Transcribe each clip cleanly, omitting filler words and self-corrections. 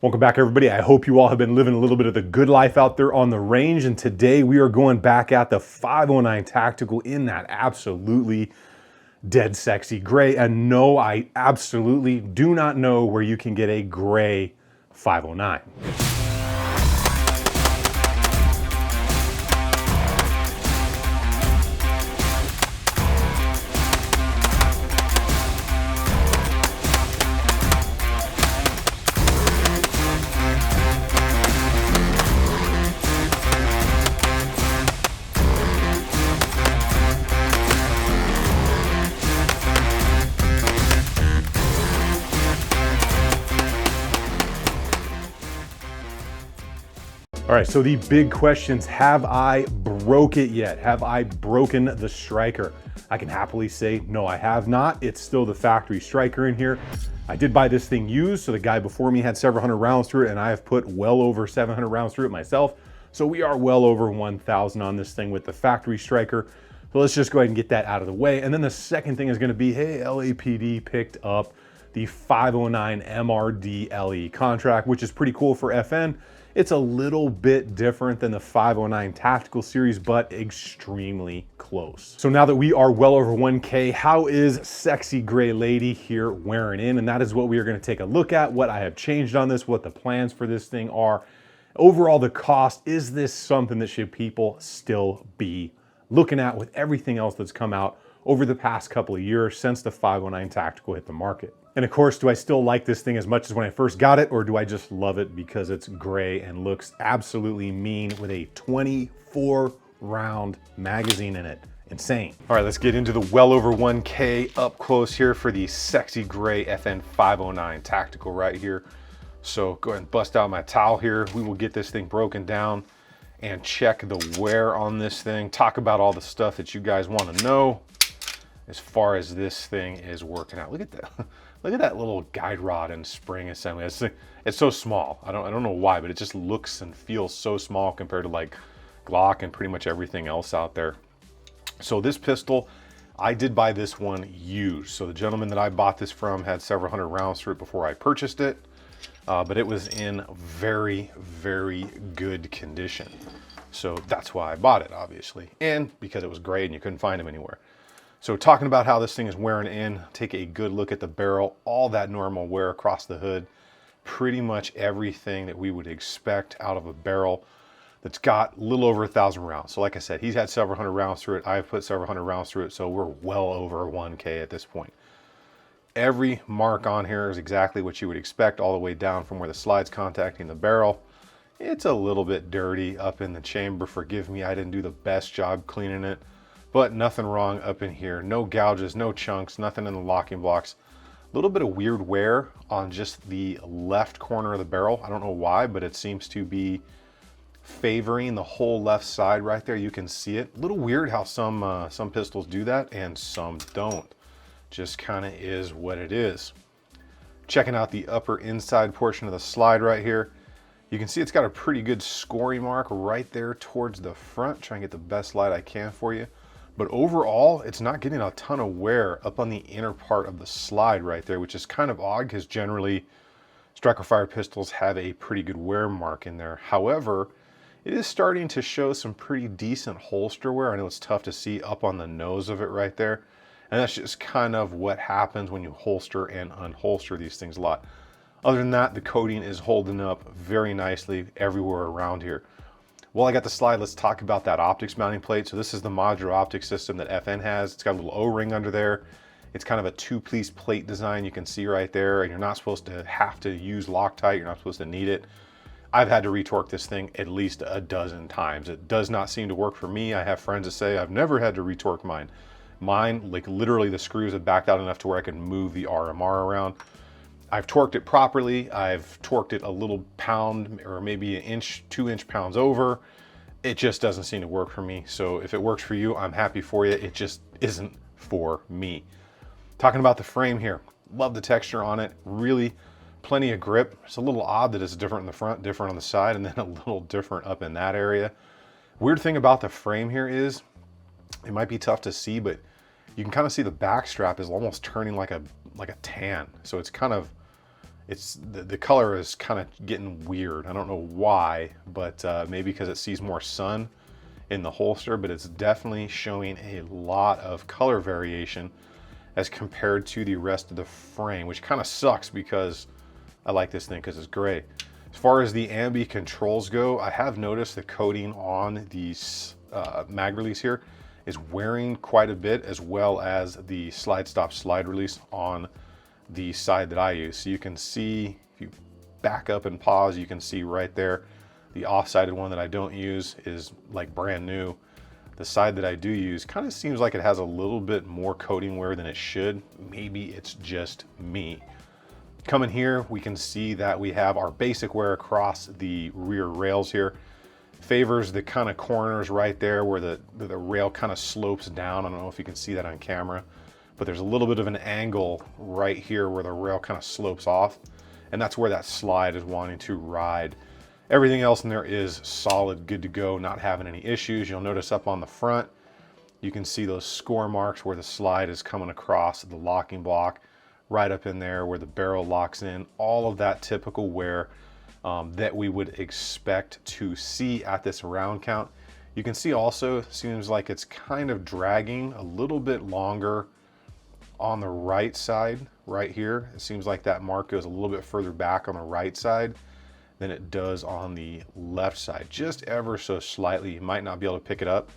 Welcome back, everybody. I hope you all have been living a little bit of the good life out there on the range. And today we are going back at the 509 Tactical in that absolutely dead sexy gray. And no, I absolutely do not know where you can get a gray 509. All right, so the big questions, have I broke it yet? Have I broken the striker? I can happily say, no, I have not. It's still the factory striker in here. I did buy this thing used, so the guy before me had several hundred rounds through it, and I have put well over 700 rounds through it myself. So we are well over 1,000 on this thing with the factory striker. So let's just go ahead and get that out of the way. And then the second thing is gonna be, hey, LAPD picked up the 509 MRD LE contract, which is pretty cool for FN. It's a little bit different than the 509 Tactical series, but extremely close. So now that we are well over 1K, how is Sexy Gray Lady here wearing in? And that is what we are gonna take a look at, what I have changed on this, what the plans for this thing are. Overall, the cost, is this something that should people still be looking at with everything else that's come out over the past couple of years since the 509 Tactical hit the market? And of course, do I still like this thing as much as when I first got it, or do I just love it because it's gray and looks absolutely mean with a 24 round magazine in it? Insane. All right, let's get into the well over 1K up close here for the Sexy Gray FN 509 Tactical right here. So go ahead and bust out my towel here. We will get this thing broken down and check the wear on this thing. Talk about all the stuff that you guys want to know as far as this thing is working out. Look at that. Look at that little guide rod and spring assembly. It's so small. I don't know why, but it just looks and feels so small compared to like Glock and pretty much everything else out there. So this pistol, I did buy this one used. So the gentleman that I bought this from had several hundred rounds through it before I purchased it, but it was in very, very good condition. So that's why I bought it, obviously. And because it was gray and you couldn't find them anywhere. So talking about how this thing is wearing in, take a good look at the barrel, all that normal wear across the hood, pretty much everything that we would expect out of a barrel that's got a little over 1,000 rounds. So like I said, he's had several hundred rounds through it. I've put several hundred rounds through it. So we're well over 1K at this point. Every mark on here is exactly what you would expect, all the way down from where the slide's contacting the barrel. It's a little bit dirty up in the chamber. Forgive me, I didn't do the best job cleaning it. But nothing wrong up in here. No gouges, no chunks, nothing in the locking blocks. A little bit of weird wear on just the left corner of the barrel. I don't know why, but it seems to be favoring the whole left side right there. You can see it. A little weird how some pistols do that and some don't. Just kind of is what it is. Checking out the upper inside portion of the slide right here. You can see it's got a pretty good scoring mark right there towards the front. Try and get the best light I can for you. But overall, it's not getting a ton of wear up on the inner part of the slide right there, which is kind of odd because generally striker fire pistols have a pretty good wear mark in there. However, it is starting to show some pretty decent holster wear. I know it's tough to see up on the nose of it right there. And that's just kind of what happens when you holster and unholster these things a lot. Other than that, the coating is holding up very nicely everywhere around here. While I got the slide, let's talk about that optics mounting plate. So this is the modular optics system that FN has. It's got a little O-ring under there. It's kind of a two-piece plate design you can see right there, and you're not supposed to have to use Loctite. You're not supposed to need it. I've had to retorque this thing at least a dozen times. It does not seem to work for me. I have friends that say I've never had to retorque mine. Mine, like literally the screws have backed out enough to where I can move the RMR around. I've torqued it properly. I've torqued it a little pound or maybe an inch, 2 inch pounds over. It just doesn't seem to work for me. So if it works for you, I'm happy for you. It just isn't for me. Talking about the frame here, love the texture on it. Really plenty of grip. It's a little odd that it's different in the front, different on the side, and then a little different up in that area. Weird thing about the frame here is, it might be tough to see, but you can kind of see the back strap is almost turning like a tan. So it's kind of it's the color is kind of getting weird. I don't know why, but maybe because it sees more sun in the holster, but it's definitely showing a lot of color variation as compared to the rest of the frame, which kind of sucks because I like this thing because it's gray. As far as the ambi controls go, I have noticed the coating on these mag release here is wearing quite a bit, as well as the slide stop slide release on the side that I use. So you can see, if you back up and pause, you can see right there, the off-sided one that I don't use is like brand new. The side that I do use kind of seems like it has a little bit more coating wear than it should. Maybe it's just me. Coming here, we can see that we have our basic wear across the rear rails here. Favors the kind of corners right there where the rail kind of slopes down. I don't know if you can see that on camera, but there's a little bit of an angle right here where the rail kind of slopes off, and that's where that slide is wanting to ride. Everything else in there is solid, good to go, not having any issues. You'll notice up on the front, you can see those score marks where the slide is coming across the locking block, right up in there where the barrel locks in, all of that typical wear that we would expect to see at this round count. You can see also, seems like it's kind of dragging a little bit longer on the right side, right here. It seems like that mark goes a little bit further back on the right side than it does on the left side, just ever so slightly. You might not be able to pick it up.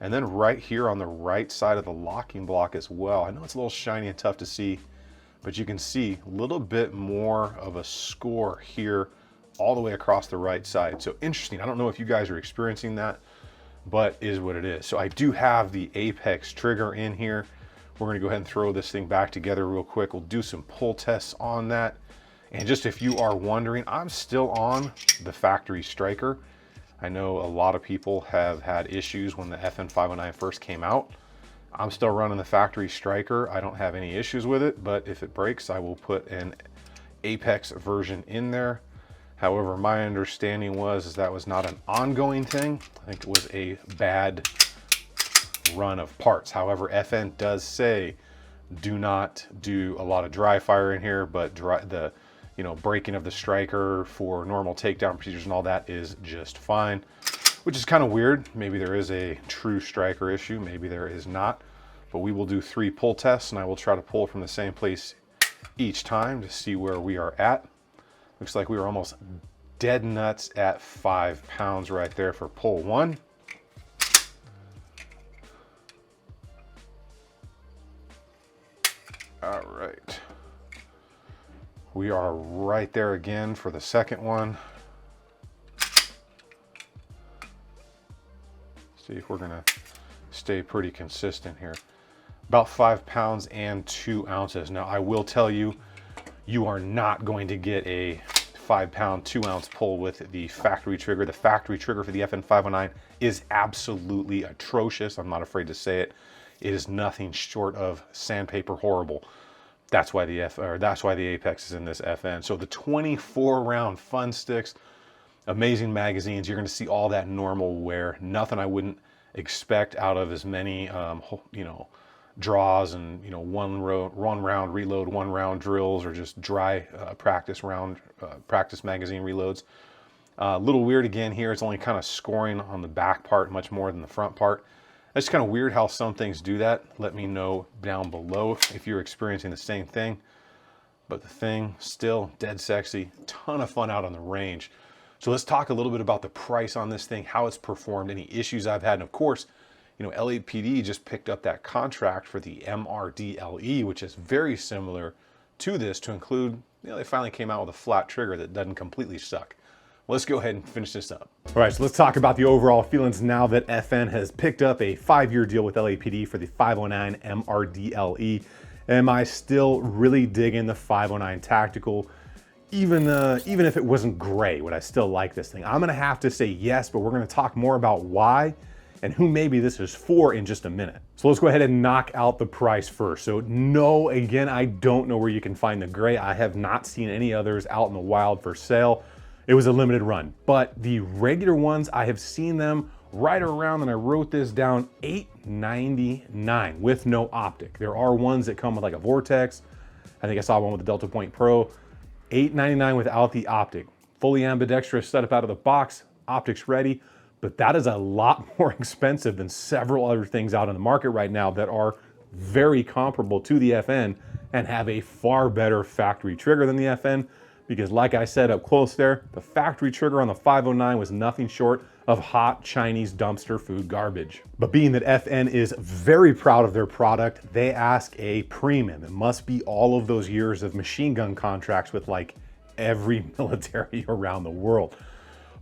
And then right here on the right side of the locking block as well, I know it's a little shiny and tough to see, but you can see a little bit more of a score here all the way across the right side. So interesting. I don't know if you guys are experiencing that, but it is what it is. So I do have the Apex trigger in here. We're gonna go ahead and throw this thing back together real quick. We'll do some pull tests on that. And just if you are wondering, I'm still on the factory striker. I know a lot of people have had issues when the FN509 first came out. I'm still running the factory striker. I don't have any issues with it, but if it breaks, I will put an Apex version in there. However, my understanding was that was not an ongoing thing. I think it was a bad run of parts. However, FN does say do not do a lot of dry fire in here, but the breaking of the striker for normal takedown procedures and all that is just fine, which is kind of weird. Maybe there is a true striker issue, maybe there is not, but we will do 3 pull tests and I will try to pull from the same place each time to see where we are at. Looks like we were almost dead nuts at 5 pounds right there for pull 1. All right. We are right there again for the second one. See if we're gonna stay pretty consistent here. About 5 pounds and 2 ounces. Now I will tell you, you are not going to get a 5 pound, 2 ounce pull with the factory trigger. The factory trigger for the FN509 is absolutely atrocious. I'm not afraid to say it. It is nothing short of sandpaper horrible. That's why the Apex is in this FN. So the 24 round fun sticks, amazing magazines. You're going to see all that normal wear. Nothing I wouldn't expect out of as many, draws and one round reload, 1 round drills, or just dry practice magazine reloads. A little weird again here. It's only kind of scoring on the back part much more than the front part. It's kind of weird how some things do that. Let me know down below if you're experiencing the same thing. But the thing, still dead sexy. Ton of fun out on the range. So let's talk a little bit about the price on this thing, how it's performed, any issues I've had. And of course, LAPD just picked up that contract for the MRDLE, which is very similar to this, to include, they finally came out with a flat trigger that doesn't completely suck. Let's go ahead and finish this up. All right, so let's talk about the overall feelings now that FN has picked up a 5-year deal with LAPD for the 509 MRDLE. Am I still really digging the 509 Tactical? Even if it wasn't gray, would I still like this thing? I'm gonna have to say yes, but we're gonna talk more about why and who maybe this is for in just a minute. So let's go ahead and knock out the price first. So no, again, I don't know where you can find the gray. I have not seen any others out in the wild for sale. It was a limited run, but the regular ones, I have seen them right around, and I wrote this down, $8.99 with no optic. There are ones that come with like a Vortex. I think I saw one with the Delta Point Pro. $899 without the optic. Fully ambidextrous setup out of the box, optics ready, but that is a lot more expensive than several other things out on the market right now that are very comparable to the FN and have a far better factory trigger than the FN, because like I said up close there, the factory trigger on the 509 was nothing short of hot Chinese dumpster food garbage. But being that FN is very proud of their product, they ask a premium. It must be all of those years of machine gun contracts with like every military around the world.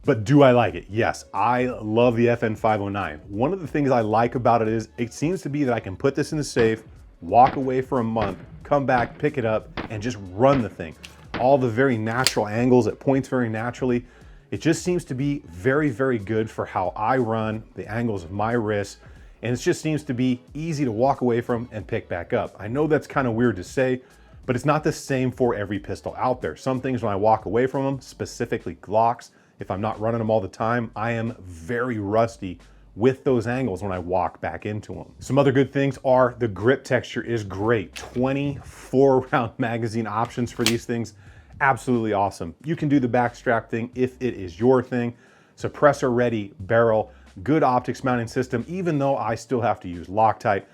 But do I like it? Yes, I love the FN 509. One of the things I like about it is it seems to be that I can put this in the safe, walk away for a month, come back, pick it up, and just run the thing. All the very natural angles, it points very naturally. It just seems to be very, very good for how I run, the angles of my wrist, and it just seems to be easy to walk away from and pick back up. I know that's kind of weird to say, but it's not the same for every pistol out there. Some things when I walk away from them, specifically Glocks, if I'm not running them all the time, I am very rusty with those angles when I walk back into them. Some other good things are the grip texture is great. 24 round magazine options for these things. Absolutely awesome. You can do the backstrap thing if it is your thing. Suppressor ready barrel, good optics mounting system, even though I still have to use Loctite.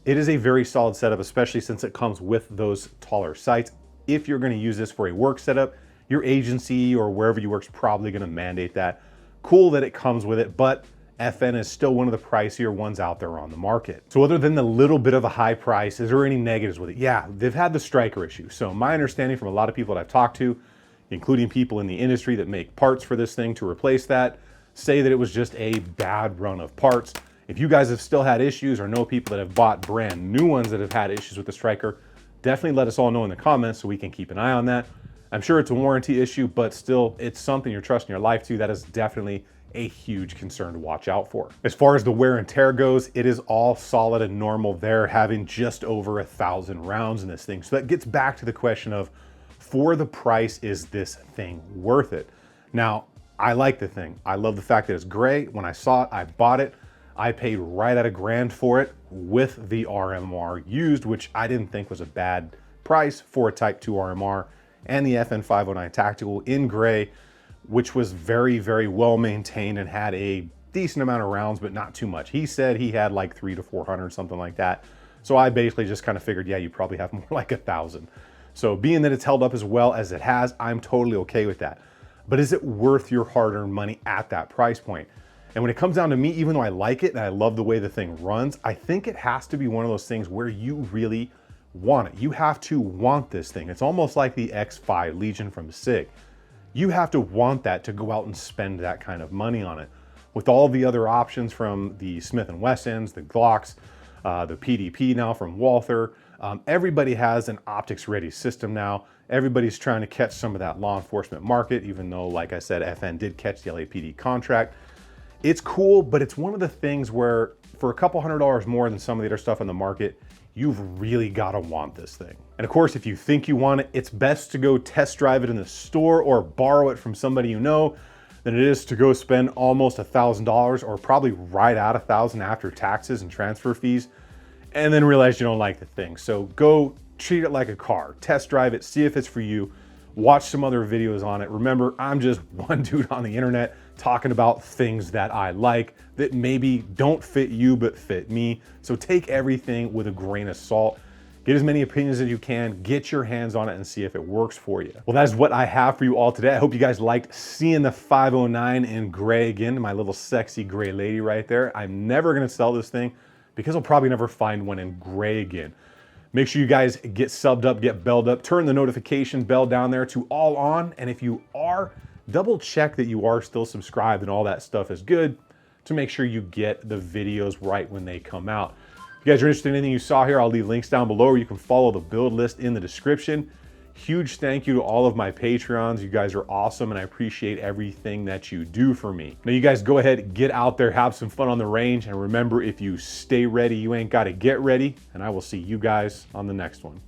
It is a very solid setup, especially since it comes with those taller sights. If you're gonna use this for a work setup, your agency or wherever you work is probably gonna mandate that. Cool that it comes with it, but FN is still one of the pricier ones out there on the market. So other than the little bit of a high price, is there any negatives with it? Yeah, they've had the striker issue. So my understanding from a lot of people that I've talked to, including people in the industry that make parts for this thing to replace that, say that it was just a bad run of parts. If you guys have still had issues or know people that have bought brand new ones that have had issues with the striker, definitely let us all know in the comments so we can keep an eye on that. I'm sure it's a warranty issue, but still, it's something you're trusting your life to. That is definitely a huge concern to watch out for. As far as the wear and tear goes, it is all solid and normal there, having just over 1,000 rounds in this thing. So that gets back to the question of, for the price, is this thing worth it? Now, I like the thing. I love the fact that it's gray. When I saw it, I bought it. I paid right at $1,000 for it with the RMR used, which I didn't think was a bad price for a Type 2 RMR, and the FN 509 Tactical in gray, which was very, very well maintained and had a decent amount of rounds, but not too much. He said he had like 300 to 400, something like that. So I basically just kind of figured, yeah, you probably have more like 1,000. So being that it's held up as well as it has, I'm totally okay with that. But is it worth your hard-earned money at that price point? And when it comes down to me, even though I like it and I love the way the thing runs, I think it has to be one of those things where you really want it. You have to want this thing. It's almost like the X5 Legion from SIG. You have to want that to go out and spend that kind of money on it. With all the other options from the Smith & Wessons, the Glocks, the PDP now from Walther, everybody has an optics ready system now. Everybody's trying to catch some of that law enforcement market, even though, like I said, FN did catch the LAPD contract. It's cool, but it's one of the things where for a couple $100 more than some of the other stuff on the market, you've really gotta want this thing. And of course, if you think you want it, it's best to go test drive it in the store or borrow it from somebody you know than it is to go spend almost $1,000 or probably right at $1,000 after taxes and transfer fees, and then realize you don't like the thing. So go treat it like a car, test drive it, see if it's for you, watch some other videos on it. Remember, I'm just one dude on the internet talking about things that I like that maybe don't fit you but fit me. So take everything with a grain of salt. Get as many opinions as you can, get your hands on it and see if it works for you. Well, that's what I have for you all today. I hope you guys liked seeing the 509 in gray again, my little sexy gray lady right there. I'm never gonna sell this thing because I'll probably never find one in gray again. Make sure you guys get subbed up, get belled up, turn the notification bell down there to all on. And if you are, double check that you are still subscribed and all that stuff is good to make sure you get the videos right when they come out. If you guys are interested in anything you saw here, I'll leave links down below, or you can follow the build list in the description. Huge thank you to all of my Patreons. You guys are awesome and I appreciate everything that you do for me. Now you guys go ahead, get out there, have some fun on the range, and remember, if you stay ready, you ain't gotta get ready, and I will see you guys on the next one.